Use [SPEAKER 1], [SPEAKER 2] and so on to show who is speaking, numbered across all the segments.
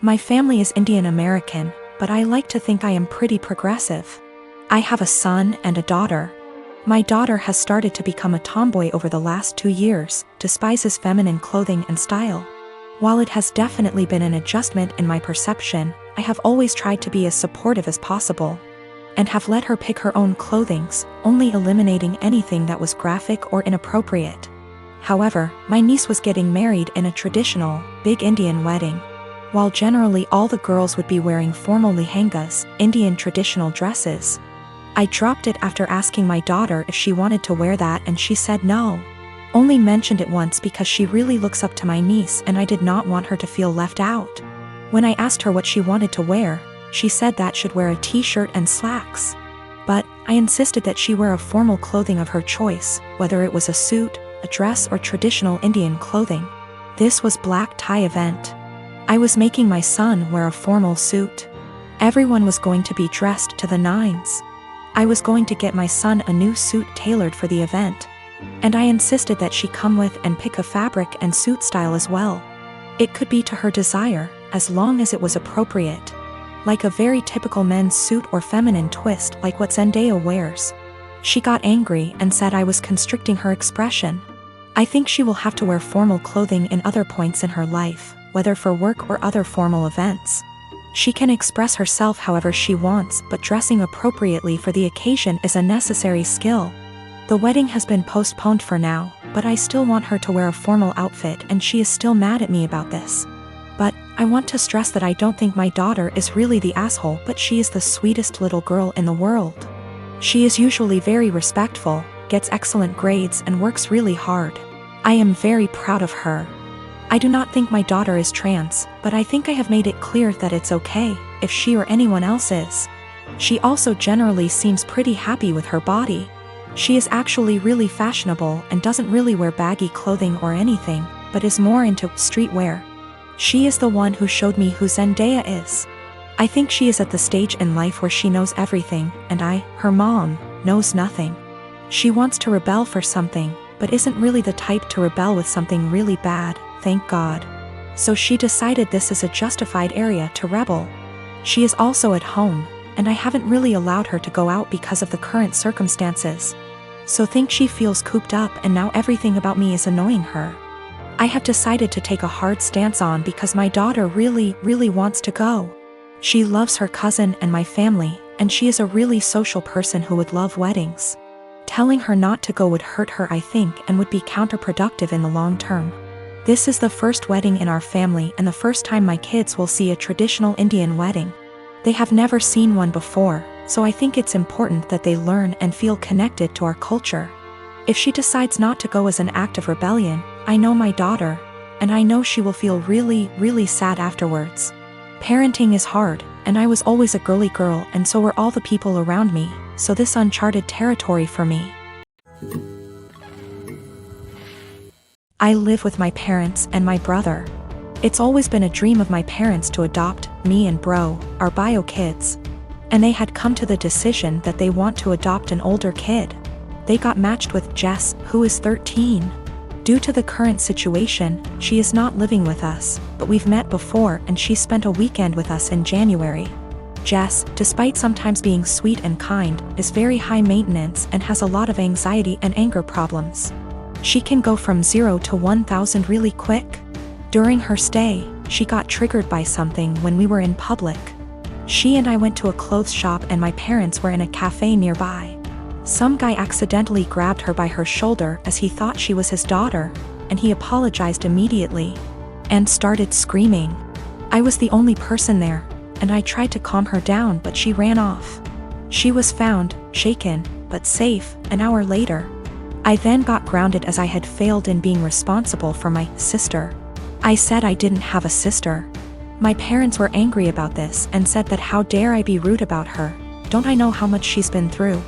[SPEAKER 1] My family is Indian American, but I like to think I am pretty progressive. I have a son and a daughter. My daughter has started to become a tomboy over the last 2 years, despises feminine clothing and style. While it has definitely been an adjustment in my perception, I have always tried to be as supportive as possible, and have let her pick her own clothings, only eliminating anything that was graphic or inappropriate. However, my niece was getting married in a traditional, big Indian wedding. While generally all the girls would be wearing formal lehengas, Indian traditional dresses, I dropped it after asking my daughter if she wanted to wear that, and she said no. Only mentioned it once because she really looks up to my niece and I did not want her to feel left out. When I asked her what she wanted to wear, she said that should wear a t-shirt and slacks. But I insisted that she wear a formal clothing of her choice, whether it was a suit, a dress, or traditional Indian clothing. This was black tie event. I was making my son wear a formal suit. Everyone was going to be dressed to the nines. I was going to get my son a new suit tailored for the event, and I insisted that she come with and pick a fabric and suit style as well. It could be to her desire, as long as it was appropriate. Like a very typical men's suit or feminine twist like what Zendaya wears. She got angry and said I was constricting her expression. I think she will have to wear formal clothing in other points in her life, whether for work or other formal events. She can express herself however she wants, but dressing appropriately for the occasion is a necessary skill. The wedding has been postponed for now, but I still want her to wear a formal outfit, and she is still mad at me about this. But I want to stress that I don't think my daughter is really the asshole, but she is the sweetest little girl in the world. She is usually very respectful, gets excellent grades, and works really hard. I am very proud of her. I do not think my daughter is trans, but I think I have made it clear that it's okay if she or anyone else is. She also generally seems pretty happy with her body. She is actually really fashionable and doesn't really wear baggy clothing or anything, but is more into streetwear. She is the one who showed me who Zendaya is. I think she is at the stage in life where she knows everything, and I, her mom, knows nothing. She wants to rebel for something, but isn't really the type to rebel with something really bad, thank God. So she decided this is a justified area to rebel. She is also at home, and I haven't really allowed her to go out because of the current circumstances. So think she feels cooped up, and now everything about me is annoying her. I have decided to take a hard stance on because my daughter really wants to go. She loves her cousin and my family, and she is a really social person who would love weddings. Telling her not to go would hurt her, I think, and would be counterproductive in the long term. This is the first wedding in our family and the first time my kids will see a traditional Indian wedding. They have never seen one before, so I think it's important that they learn and feel connected to our culture. If she decides not to go as an act of rebellion, I know my daughter, and I know she will feel really sad afterwards. Parenting is hard, and I was always a girly girl, and so were all the people around me, so this uncharted territory for me. I live with my parents and my brother. It's always been a dream of my parents to adopt me and bro, our bio kids. And they had come to the decision that they want to adopt an older kid. They got matched with Jess, who is 13. Due to the current situation, she is not living with us, but we've met before and she spent a weekend with us in January. Jess, despite sometimes being sweet and kind, is very high maintenance and has a lot of anxiety and anger problems. She can go from 0 to 1,000 really quick. During her stay, she got triggered by something when we were in public. She and I went to a clothes shop and my parents were in a cafe nearby. Some guy accidentally grabbed her by her shoulder as he thought she was his daughter, and he apologized immediately and started screaming. I was the only person there, and I tried to calm her down, but she ran off. She was found, shaken, but safe, an hour later. I then got grounded as I had failed in being responsible for my sister. I said I didn't have a sister. My parents were angry about this and said that how dare I be rude about her, don't I know how much she's been through.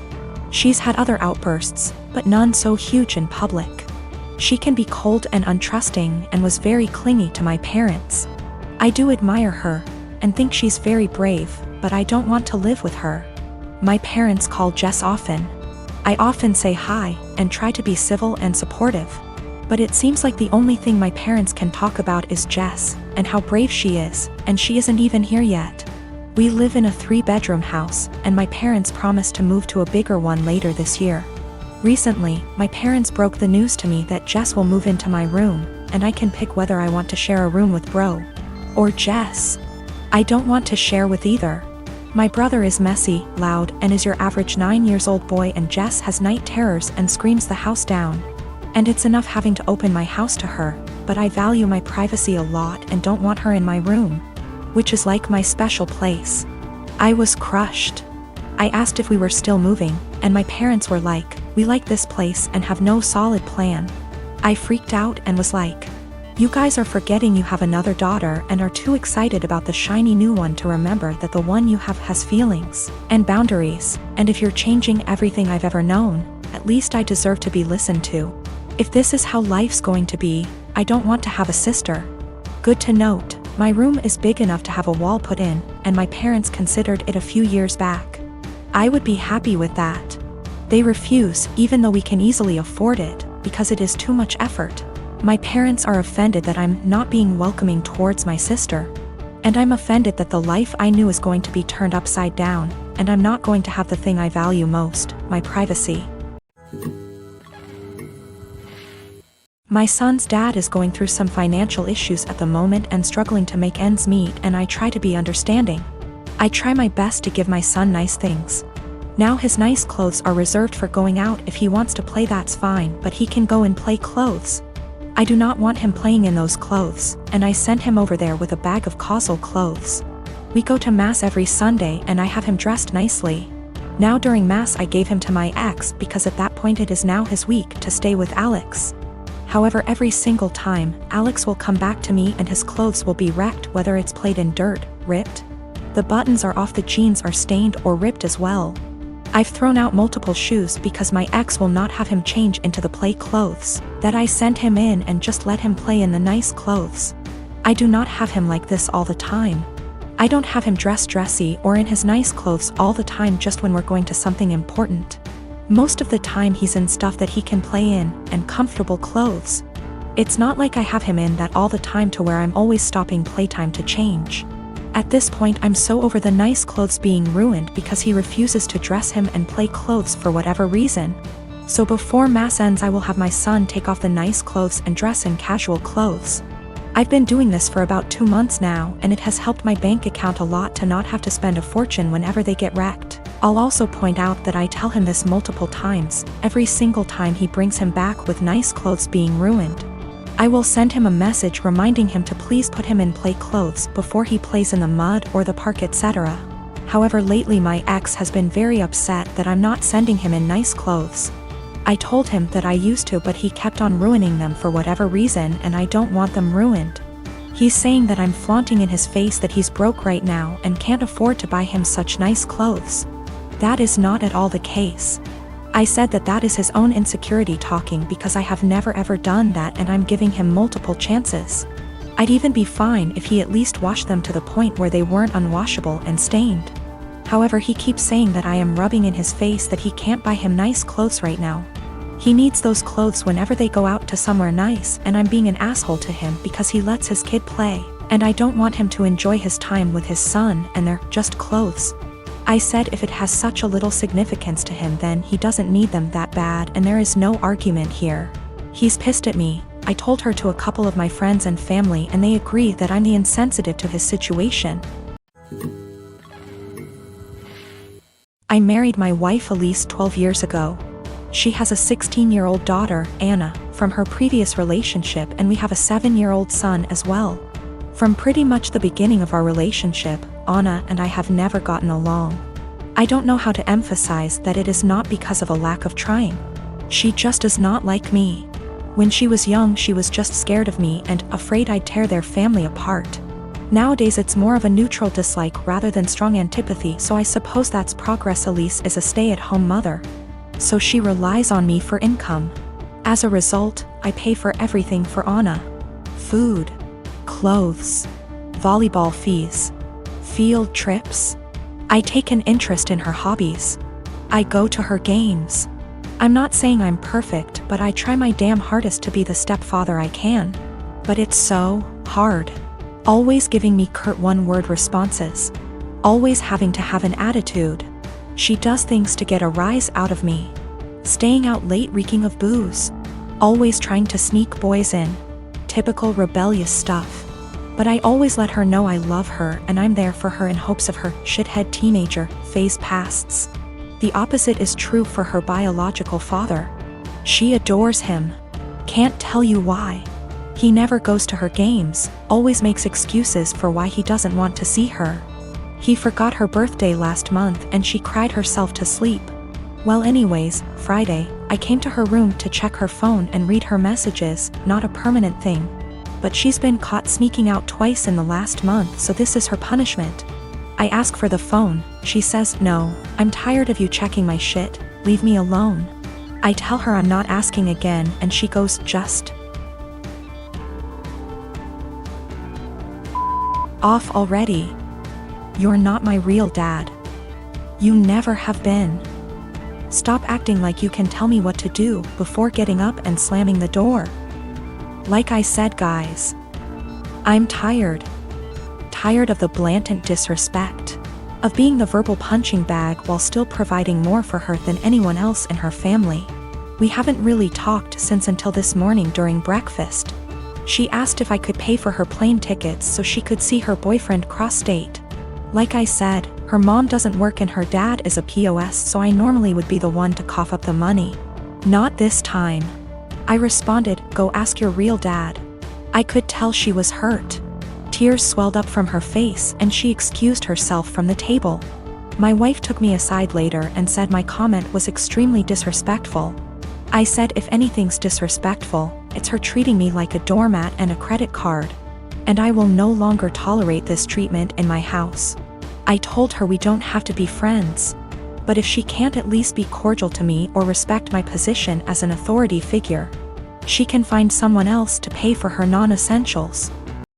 [SPEAKER 1] She's had other outbursts, but none so huge in public. She can be cold and untrusting and was very clingy to my parents. I do admire her and think she's very brave, but I don't want to live with her. My parents call Jess often. I often say hi and try to be civil and supportive, But it seems like the only thing my parents can talk about is Jess, and how brave she is, and she isn't even here yet. We live in a 3-bedroom house, and my parents promised to move to a bigger one later this year. Recently, my parents broke the news to me that Jess will move into my room, and I can pick whether I want to share a room with Bro or Jess. I don't want to share with either. My brother is messy, loud, and is your average 9-year-old boy, and Jess has night terrors and screams the house down. And it's enough having to open my house to her, but I value my privacy a lot and don't want her in my room, which is like my special place. I was crushed. I asked if we were still moving, and my parents were like, "We like this place and have no solid plan." I freaked out and was like, "You guys are forgetting you have another daughter and are too excited about the shiny new one to remember that the one you have has feelings and boundaries, and if you're changing everything I've ever known, at least I deserve to be listened to. If this is how life's going to be, I don't want to have a sister." Good to note, my room is big enough to have a wall put in, and my parents considered it a few years back. I would be happy with that. They refuse, even though we can easily afford it, because it is too much effort. My parents are offended that I'm not being welcoming towards my sister. And I'm offended that the life I knew is going to be turned upside down, and I'm not going to have the thing I value most, my privacy. My son's dad is going through some financial issues at the moment and struggling to make ends meet, and I try to be understanding. I try my best to give my son nice things. Now his nice clothes are reserved for going out. If he wants to play, that's fine, but he can go and play clothes. I do not want him playing in those clothes, and I sent him over there with a bag of causal clothes. We go to Mass every Sunday and I have him dressed nicely. Now during Mass I gave him to my ex because at that point it is now his week to stay with Alex. However, every single time, Alex will come back to me and his clothes will be wrecked, whether it's played in dirt, ripped. The buttons are off, the jeans are stained or ripped as well. I've thrown out multiple shoes because my ex will not have him change into the play clothes that I sent him in and just let him play in the nice clothes. I do not have him like this all the time. I don't have him dressed dressy or in his nice clothes all the time, just when we're going to something important. Most of the time he's in stuff that he can play in, and comfortable clothes. It's not like I have him in that all the time to where I'm always stopping playtime to change. At this point I'm so over the nice clothes being ruined because he refuses to dress him and play clothes for whatever reason. So before Mass ends I will have my son take off the nice clothes and dress in casual clothes. I've been doing this for about 2 months now, and it has helped my bank account a lot to not have to spend a fortune whenever they get wrecked. I'll also point out that I tell him this multiple times, every single time he brings him back with nice clothes being ruined. I will send him a message reminding him to please put him in play clothes before he plays in the mud or the park, etc. However, lately my ex has been very upset that I'm not sending him in nice clothes. I told him that I used to, but he kept on ruining them for whatever reason, and I don't want them ruined. He's saying that I'm flaunting in his face that he's broke right now and can't afford to buy him such nice clothes. That is not at all the case. I said that that is his own insecurity talking because I have never ever done that, and I'm giving him multiple chances. I'd even be fine if he at least washed them to the point where they weren't unwashable and stained. However, he keeps saying that I am rubbing in his face that he can't buy him nice clothes right now. He needs those clothes whenever they go out to somewhere nice, and I'm being an asshole to him because he lets his kid play, and I don't want him to enjoy his time with his son and they're just clothes. I said if it has such a little significance to him then he doesn't need them that bad, and there is no argument here. He's pissed at me. I told her to a couple of my friends and family and they agree that I'm the insensitive to his situation. I married my wife Elise 12 years ago. She has a 16-year-old daughter, Anna, from her previous relationship, and we have a 7-year-old son as well. From pretty much the beginning of our relationship, Anna and I have never gotten along. I don't know how to emphasize that it is not because of a lack of trying. She just does not like me. When she was young she was just scared of me and afraid I'd tear their family apart. Nowadays it's more of a neutral dislike rather than strong antipathy, so I suppose that's progress. Elise is a stay-at-home mother, so she relies on me for income. As a result, I pay for everything for Anna. Food, clothes, volleyball fees, field trips. I take an interest in her hobbies. I go to her games. I'm not saying I'm perfect, but I try my damn hardest to be the stepfather I can. But it's so hard. Always giving me curt one-word responses. Always having to have an attitude. She does things to get a rise out of me. Staying out late reeking of booze. Always trying to sneak boys in. Typical rebellious stuff. But I always let her know I love her and I'm there for her in hopes of her shithead teenager phase passes. The opposite is true for her biological father. She adores him. Can't tell you why. He never goes to her games, always makes excuses for why he doesn't want to see her. He forgot her birthday last month and she cried herself to sleep. Well anyways, Friday, I came to her room to check her phone and read her messages, not a permanent thing. But she's been caught sneaking out twice in the last month, so this is her punishment. I ask for the phone, she says, no, I'm tired of you checking my shit, leave me alone. I tell her I'm not asking again and she goes, just off already. You're not my real dad. You never have been. Stop acting like you can tell me what to do before getting up and slamming the door. Like I said, guys, I'm tired. Tired of the blatant disrespect. Of being the verbal punching bag while still providing more for her than anyone else in her family. We haven't really talked since until this morning during breakfast. She asked if I could pay for her plane tickets so she could see her boyfriend cross-state. Like I said, her mom doesn't work and her dad is a POS, so I normally would be the one to cough up the money. Not this time. I responded, go ask your real dad. I could tell she was hurt. Tears swelled up from her face and she excused herself from the table. My wife took me aside later and said my comment was extremely disrespectful. I said if anything's disrespectful, it's her treating me like a doormat and a credit card. And I will no longer tolerate this treatment in my house. I told her we don't have to be friends. But if she can't at least be cordial to me or respect my position as an authority figure, she can find someone else to pay for her non-essentials.